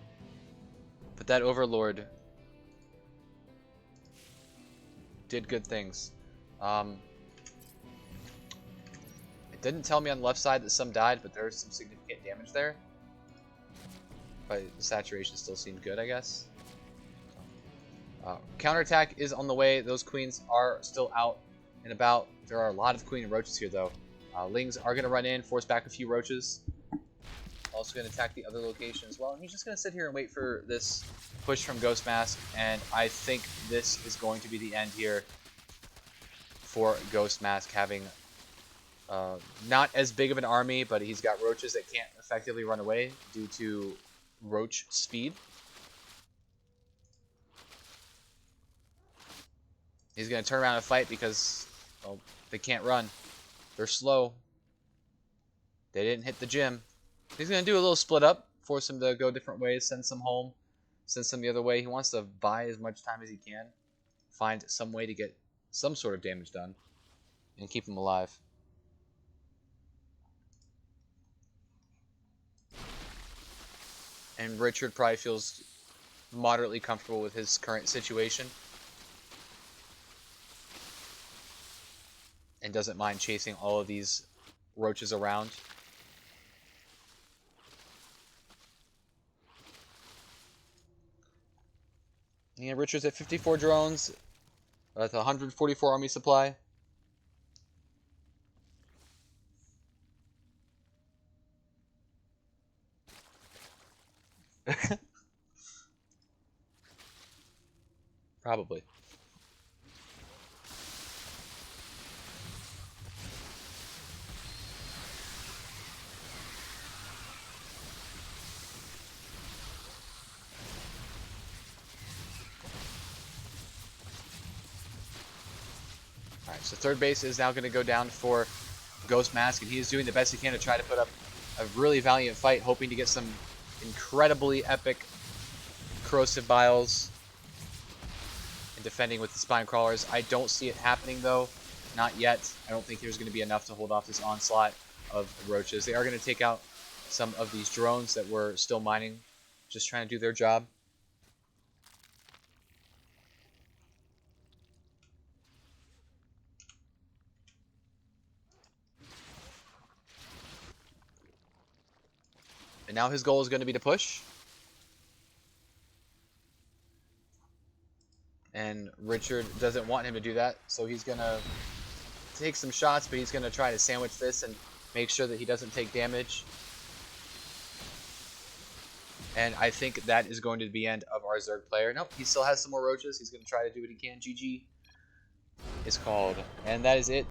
But that overlord did good things. It didn't tell me on the left side that some died, but there's some significant damage there. But the saturation still seemed good, I guess. Counterattack is on the way. Those queens are still out and about. There are a lot of queen and roaches here, though. Lings are going to run in, force back a few roaches. Also going to attack the other location as well. And he's just going to sit here and wait for this push from Ghostmask. And I think this is going to be the end here for Ghostmask, having not as big of an army, but he's got roaches that can't effectively run away due to roach speed. He's going to turn around and fight because, well, they can't run. They're slow. They didn't hit the gym. He's going to do a little split up, force them to go different ways, send some home, send some the other way. He wants to buy as much time as he can, find some way to get some sort of damage done, and keep them alive. And Richard probably feels moderately comfortable with his current situation and doesn't mind chasing all of these roaches around. Yeah, Richard's at 54 drones, with 144 army supply. Probably. Alright, so third base is now going to go down for Ghostmask, and he is doing the best he can to try to put up a really valiant fight, hoping to get some incredibly epic corrosive biles and defending with the spine crawlers. I don't see it happening, though. Not yet. I don't think there's going to be enough to hold off this onslaught of roaches. They are going to take out some of these drones that were still mining, just trying to do their job. And now his goal is going to be to push. And Richard doesn't want him to do that, so he's going to take some shots, but he's going to try to sandwich this and make sure that he doesn't take damage. And I think that is going to be the end of our Zerg player. Nope, he still has some more roaches. He's going to try to do what he can. GG is called. And that is it.